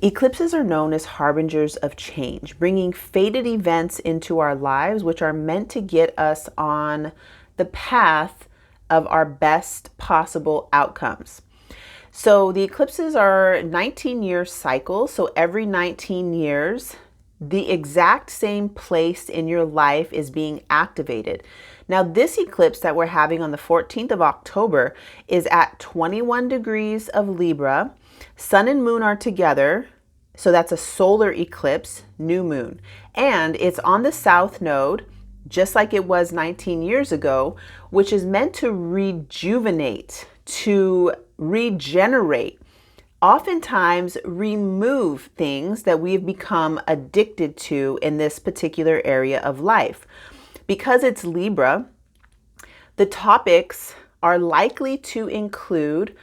Eclipses are known as harbingers of change, bringing fated events into our lives, which are meant to get us on the path of our best possible outcomes. So the eclipses are 19-year cycles. So every 19 years, the exact same place in your life is being activated. Now, this eclipse that we're having on the 14th of October is at 21 degrees of Libra. Sun and moon are together. So that's a solar eclipse, new moon. And it's on the south node, just like it was 19 years ago, which is meant to rejuvenate, to regenerate, oftentimes remove things that we've become addicted to in this particular area of life. Because it's Libra, the topics are likely to include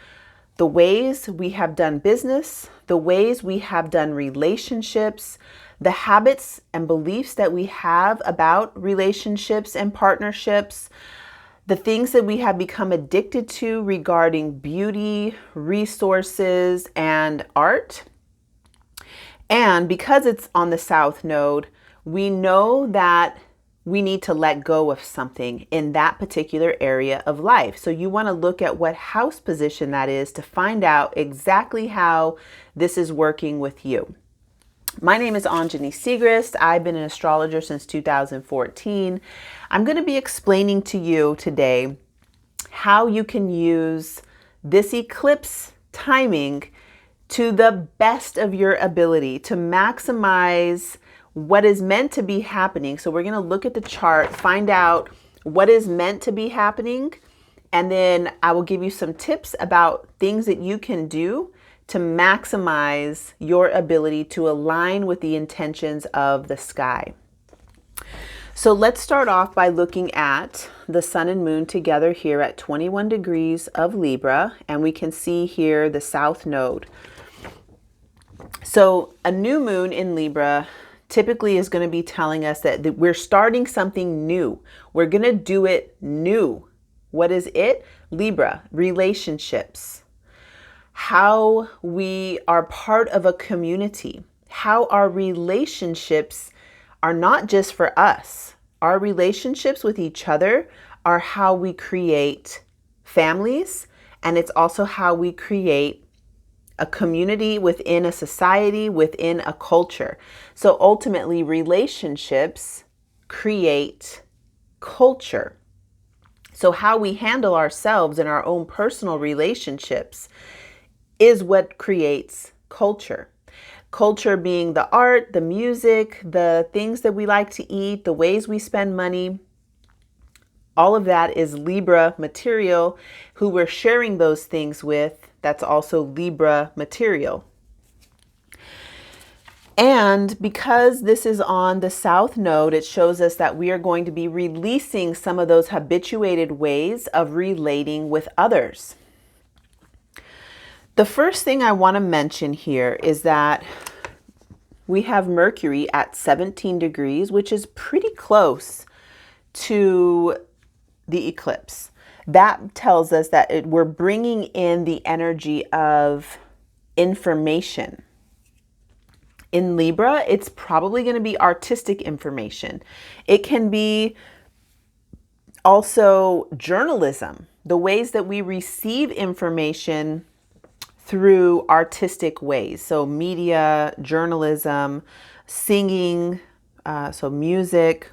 the ways we have done business, the ways we have done relationships, the habits and beliefs that we have about relationships and partnerships, the things that we have become addicted to regarding beauty, resources, and art. And because it's on the south node, we know that we need to let go of something in that particular area of life. So you want to look at what house position that is to find out exactly how this is working with you. My name is Anjani Siegrist. I've been an astrologer since 2014. I'm going to be explaining to you today how you can use this eclipse timing to the best of your ability to maximize what is meant to be happening. So we're going to look at the chart, find out what is meant to be happening, and then I will give you some tips about things that you can do to maximize your ability to align with the intentions of the sky. So let's start off by looking at the sun and moon together here at 21 degrees of Libra, and we can see here the south node. So a new moon in Libra typically is going to be telling us that we're starting something new. We're going to do it new. What is it? Libra, relationships. How we are part of a community. How our relationships are not just for us. Our relationships with each other are how we create families, and it's also how we create a community within a society, within a culture. So ultimately, relationships create culture. So how we handle ourselves in our own personal relationships is what creates culture. Culture being the art, the music, the things that we like to eat, the ways we spend money. All of that is Libra material. Who we're sharing those things with, that's also Libra material. And because this is on the south node, it shows us that we are going to be releasing some of those habituated ways of relating with others. The first thing I want to mention here is that we have Mercury at 17 degrees, which is pretty close to the eclipse. That tells us that we're bringing in the energy of information. In Libra, it's probably going to be artistic information. It can be also journalism, the ways that we receive information through artistic ways. So media, journalism, singing, so music.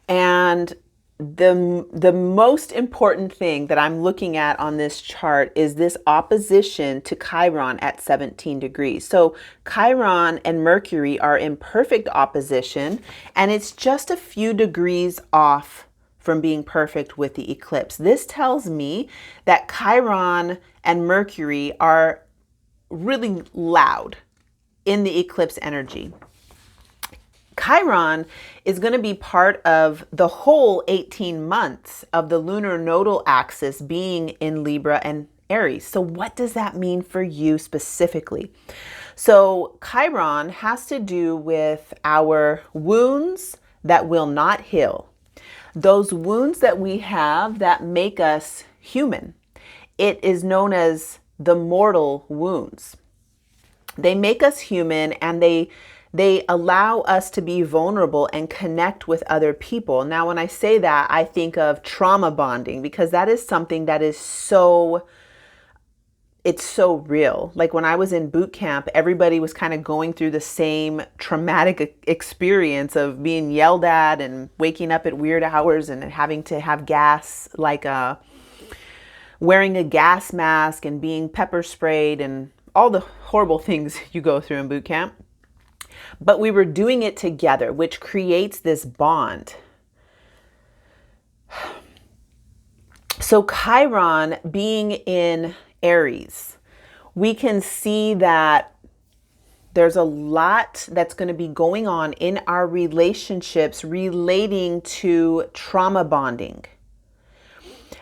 And the most important thing that I'm looking at on this chart is this opposition to Chiron at 17 degrees. So Chiron and Mercury are in perfect opposition, and it's just a few degrees off from being perfect with the eclipse. This tells me that Chiron and Mercury are really loud in the eclipse energy. Chiron is going to be part of the whole 18 months of the lunar nodal axis being in Libra and Aries. So what does that mean for you specifically? So Chiron has to do with our wounds that will not heal. Those wounds that we have that make us human. It is known as the mortal wounds. They make us human, and they allow us to be vulnerable and connect with other people. Now, when I say that, I think of trauma bonding, because that is something that is it's so real. Like when I was in boot camp, everybody was kind of going through the same traumatic experience of being yelled at and waking up at weird hours and having to have gas, like wearing a gas mask and being pepper sprayed and all the horrible things you go through in boot camp. But we were doing it together, which creates this bond. So Chiron being in Aries, we can see that there's a lot that's going to be going on in our relationships relating to trauma bonding.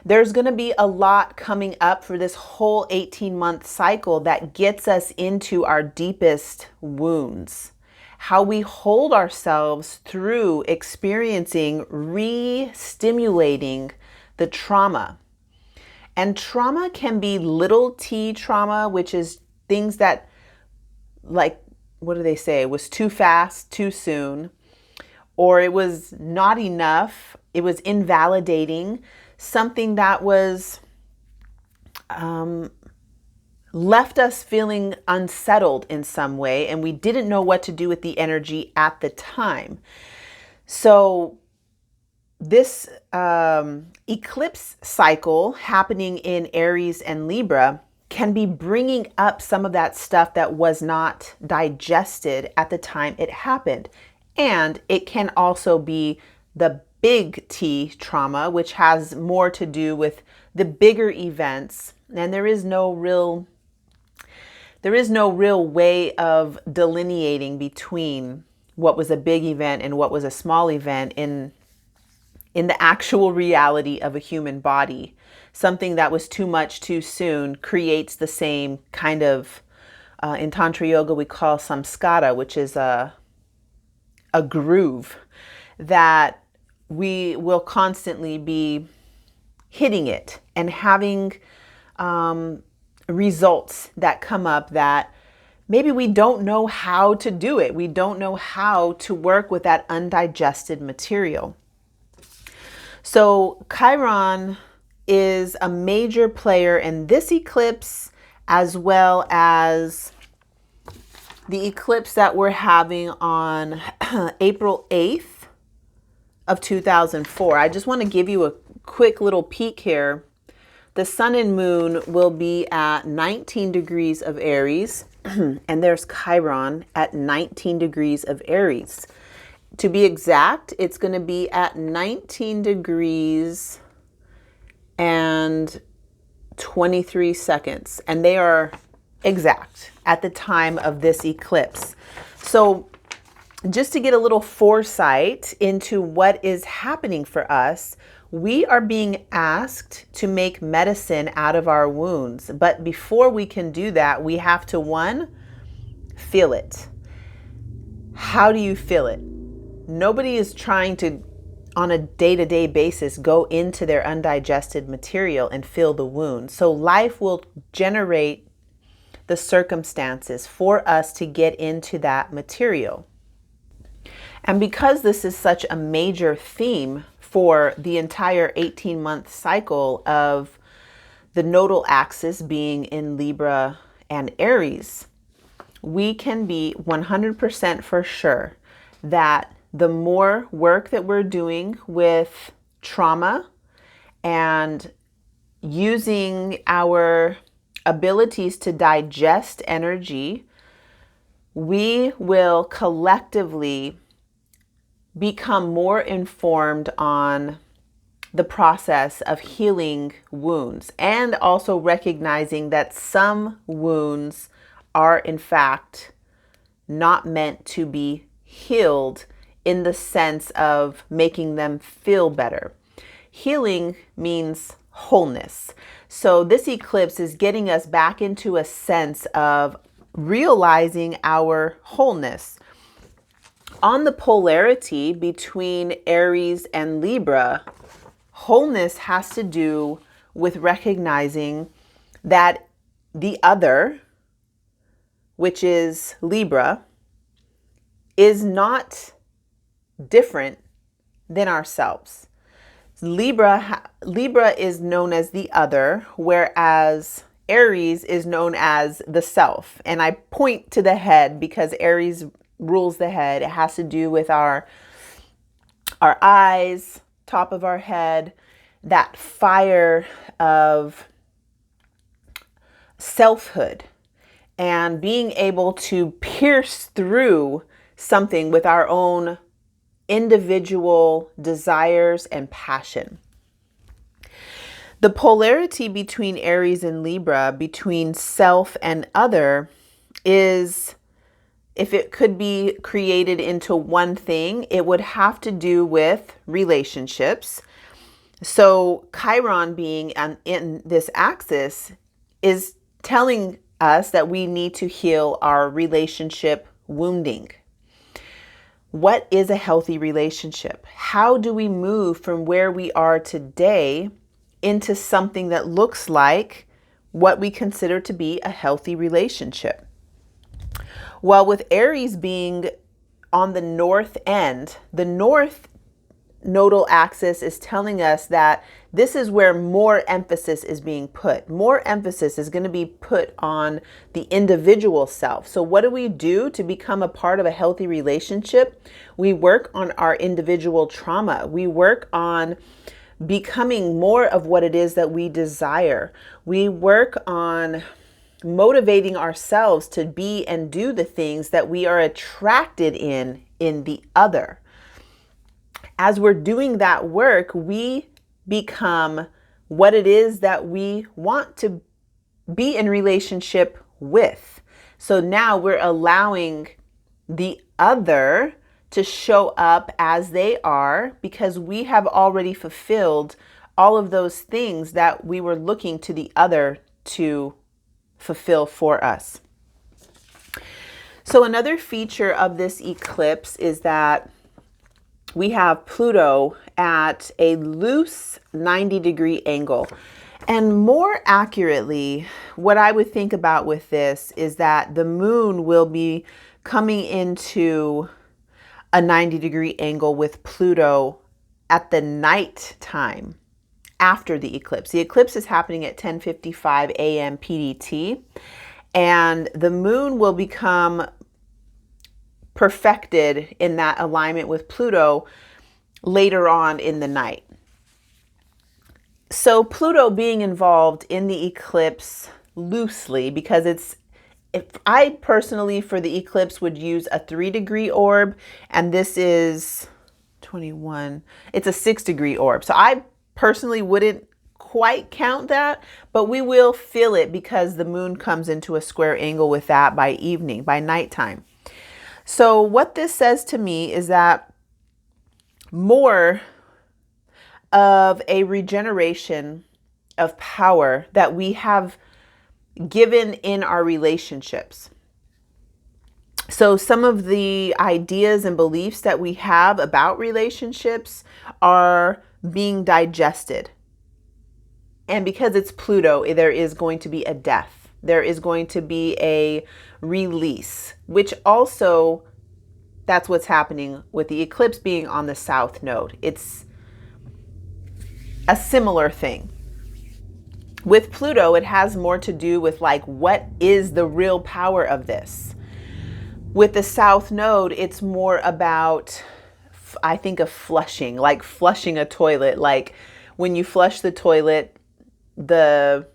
There's going to be a lot coming up for this whole 18-month cycle that gets us into our deepest wounds. How we hold ourselves through experiencing, re-stimulating the trauma. And trauma can be little t trauma, which is things that, like, what do they say? It was too fast, too soon, or it was not enough. It was invalidating, something that was left us feeling unsettled in some way, and we didn't know what to do with the energy at the time. So this eclipse cycle happening in Aries and Libra can be bringing up some of that stuff that was not digested at the time it happened. And it can also be the big T trauma, which has more to do with the bigger events. And there is no real way of delineating between what was a big event and what was a small event in the actual reality of a human body. Something that was too much too soon creates the same kind of, in Tantra Yoga we call samskara, which is a groove that we will constantly be hitting it and having results that come up that maybe we don't know how to do it. We don't know how to work with that undigested material. So Chiron is a major player in this eclipse, as well as the eclipse that we're having on April 8th of 2004. I just want to give you a quick little peek here. The sun and moon will be at 19 degrees of Aries, and there's Chiron at 19 degrees of Aries. To be exact, it's going to be at 19 degrees and 23 seconds. And they are exact at the time of this eclipse. So just to get a little foresight into what is happening for us, we are being asked to make medicine out of our wounds. But before we can do that, we have to, one, feel it. How do you feel it? Nobody is trying to, on a day-to-day basis, go into their undigested material and fill the wound. So life will generate the circumstances for us to get into that material. And because this is such a major theme for the entire 18-month cycle of the nodal axis being in Libra and Aries, we can be 100% for sure that the more work that we're doing with trauma and using our abilities to digest energy, we will collectively become more informed on the process of healing wounds, and also recognizing that some wounds are in fact not meant to be healed in the sense of making them feel better. Healing means wholeness. So this eclipse is getting us back into a sense of realizing our wholeness. On the polarity between Aries and Libra, wholeness has to do with recognizing that the other which is Libra, is not different than ourselves. Libra is known as the other, whereas Aries is known as the self. And I point to the head because Aries rules the head. It has to do with our eyes, top of our head, that fire of selfhood and being able to pierce through something with our own individual desires and passion. The polarity between Aries and Libra, between self and other, is, if it could be created into one thing, it would have to do with relationships. So Chiron being in this axis is telling us that we need to heal our relationship wounding. What is a healthy relationship? How do we move from where we are today into something that looks like what we consider to be a healthy relationship? Well, with Aries being on the north end, the north nodal axis is telling us that this is where more emphasis is being put. More emphasis is going to be put on the individual self. So what do we do to become a part of a healthy relationship? We work on our individual trauma. We work on becoming more of what it is that we desire. We work on motivating ourselves to be and do the things that we are attracted in the other. As we're doing that work, we become what it is that we want to be in relationship with. So now we're allowing the other to show up as they are because we have already fulfilled all of those things that we were looking to the other to fulfill for us. So another feature of this eclipse is that we have Pluto at a loose 90-degree angle. And more accurately, what I would think about with this is that the moon will be coming into a 90-degree angle with Pluto at the night time after the eclipse. The eclipse is happening at 10:55 a.m. PDT, and the moon will become perfected in that alignment with Pluto later on in the night. So Pluto being involved in the eclipse loosely, because if I personally for the eclipse would use a 3-degree orb, and this is 21, it's a 6-degree orb. So I personally wouldn't quite count that, but we will feel it because the moon comes into a square angle with that by evening, by nighttime. So what this says to me is that more of a regeneration of power that we have given in our relationships. So some of the ideas and beliefs that we have about relationships are being digested. And because it's Pluto, there is going to be a death. There is going to be a release, which also, that's what's happening with the eclipse being on the south node. It's a similar thing. With Pluto, it has more to do with like, what is the real power of this? With the south node, it's more about, I think of flushing, like flushing a toilet. Like when you flush the toilet, the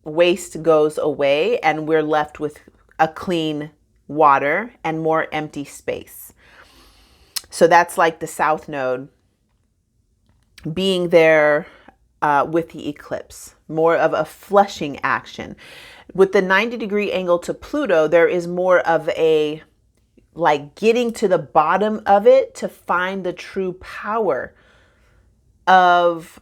waste goes away and we're left with a clean water and more empty space. So that's like the south node being there with the eclipse, more of a flushing action. With the 90-degree angle to Pluto, there is more of a like getting to the bottom of it to find the true power of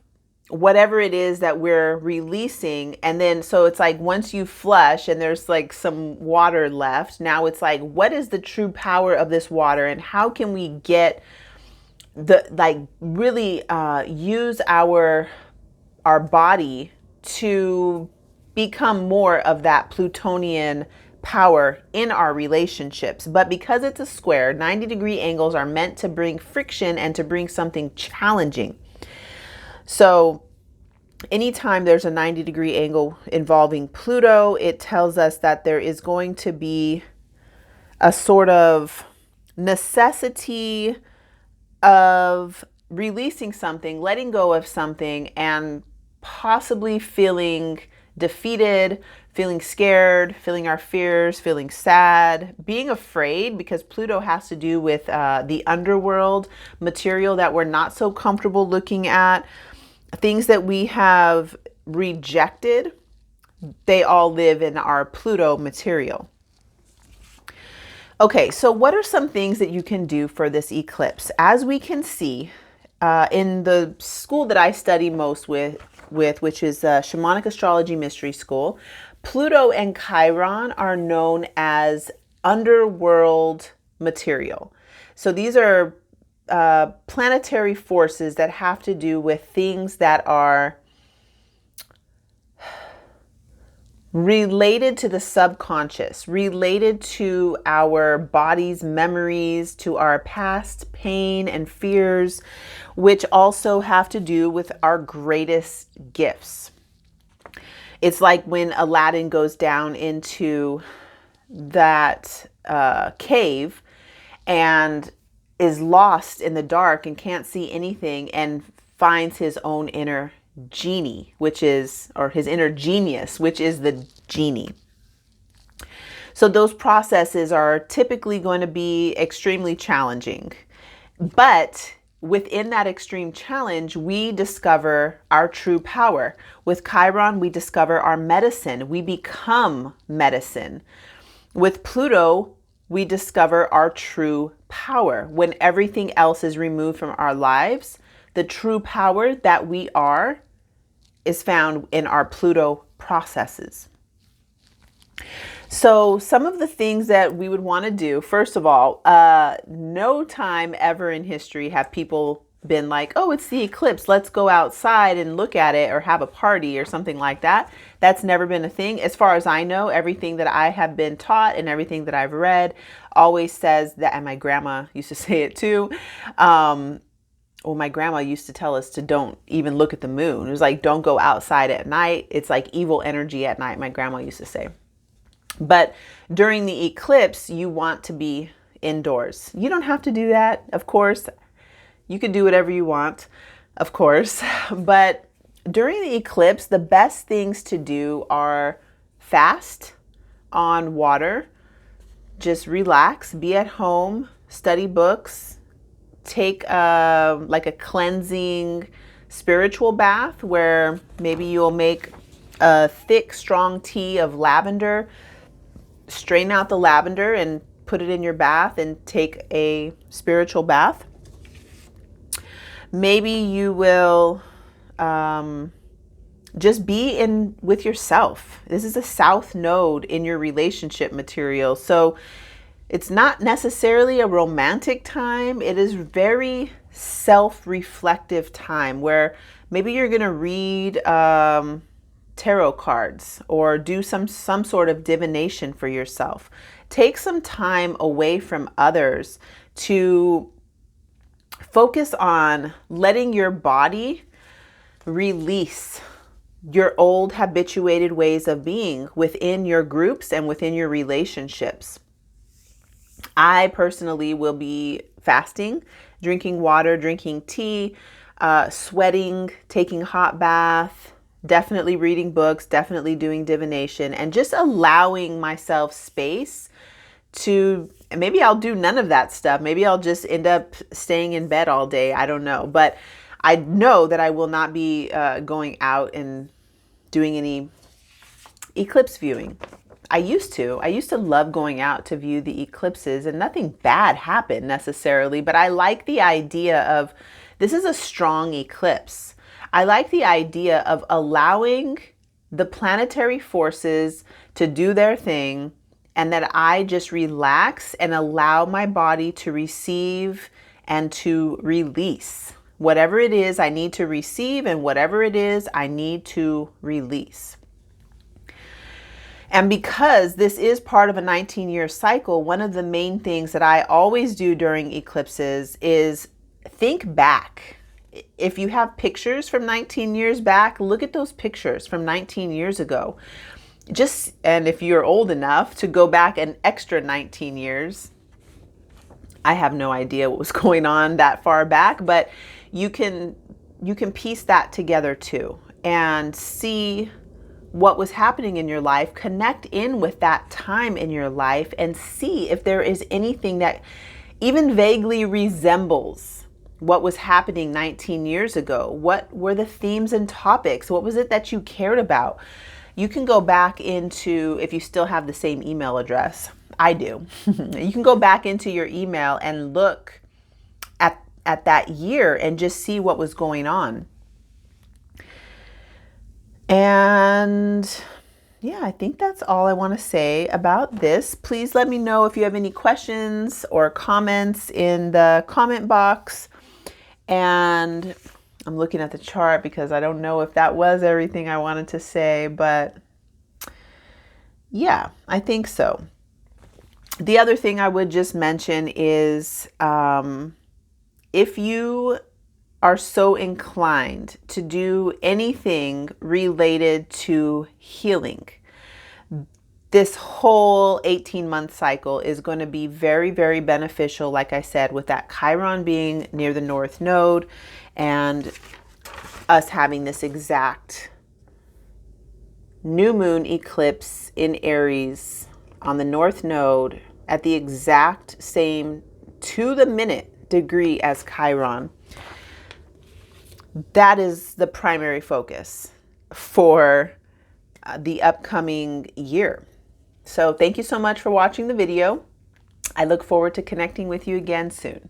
whatever it is that we're releasing. And then, so it's like once you flush and there's like some water left, now it's like, what is the true power of this water and how can we get the, like really use our body to become more of that Plutonian power in our relationships. But because it's a square, 90-degree angles are meant to bring friction and to bring something challenging. So anytime there's a 90-degree angle involving Pluto, it tells us that there is going to be a sort of necessity of releasing something, letting go of something, and possibly feeling defeated, feeling scared, feeling our fears, feeling sad, being afraid, because Pluto has to do with the underworld material that we're not so comfortable looking at, things that we have rejected. They all live in our Pluto material. Okay, so what are some things that you can do for this eclipse? As we can see, in the school that I study most with which is Shamanic Astrology Mystery School, Pluto and Chiron are known as underworld material. So these are planetary forces that have to do with things that are related to the subconscious, related to our body's memories, to our past pain and fears, which also have to do with our greatest gifts. It's like when Aladdin goes down into that cave and is lost in the dark and can't see anything, and finds his own inner genie, or his inner genius, which is the genie. So those processes are typically going to be extremely challenging. But within that extreme challenge, we discover our true power. With Chiron, we discover our medicine. We become medicine. With Pluto, we discover our true power. When everything else is removed from our lives, the true power that we are is found in our Pluto processes. So some of the things that we would want to do, first of all, no time ever in history have people been like, oh, it's the eclipse, let's go outside and look at it or have a party or something like that. That's never been a thing. As far as I know, everything that I have been taught and everything that I've read always says that, and my grandma used to say it too, well, my grandma used to tell us to don't even look at the moon. It was like, don't go outside at night. It's like evil energy at night, my grandma used to say. But during the eclipse, you want to be indoors. You don't have to do that, of course. You can do whatever you want, of course. But during the eclipse, the best things to do are fast on water, just relax, be at home, study books, take like a cleansing spiritual bath where maybe you'll make a thick, strong tea of lavender, strain out the lavender and put it in your bath and take a spiritual bath. Maybe you will just be in with yourself. This is a south node in your relationship material. So it's not necessarily a romantic time. It is very self-reflective time where maybe you're going to read tarot cards or do some sort of divination for yourself. Take some time away from others to focus on letting your body release your old habituated ways of being within your groups and within your relationships. I personally will be fasting, drinking water, drinking tea, sweating, taking hot bath, definitely reading books, definitely doing divination, and just allowing myself space to, maybe I'll do none of that stuff. Maybe I'll just end up staying in bed all day. I don't know. But I know that I will not be going out and doing any eclipse viewing. I used to love going out to view the eclipses, and nothing bad happened necessarily, but I like the idea of, this is a strong eclipse. I like the idea of allowing the planetary forces to do their thing, and that I just relax and allow my body to receive and to release whatever it is I need to receive and whatever it is I need to release. And because this is part of a 19-year cycle, one of the main things that I always do during eclipses is think back. If you have pictures from 19 years back, look at those pictures from 19 years ago. And if you're old enough to go back an extra 19 years, I have no idea what was going on that far back, but you can piece that together too and see what was happening in your life, connect in with that time in your life and see if there is anything that even vaguely resembles what was happening 19 years ago. What were the themes and topics? What was it that you cared about? You can go back into, if you still have the same email address, I do. You can go back into your email and look at that year and just see what was going on. And yeah, I think that's all I want to say about this. Please let me know if you have any questions or comments in the comment box. And I'm looking at the chart because I don't know if that was everything I wanted to say, but yeah, I think so. The other thing I would just mention is if you are so inclined to do anything related to healing, this whole 18-month cycle is going to be very, very beneficial, like I said, with that Chiron being near the North Node and us having this exact new moon eclipse in Aries on the North Node at the exact same to the minute degree as Chiron. That is the primary focus for the upcoming year. So thank you so much for watching the video. I look forward to connecting with you again soon.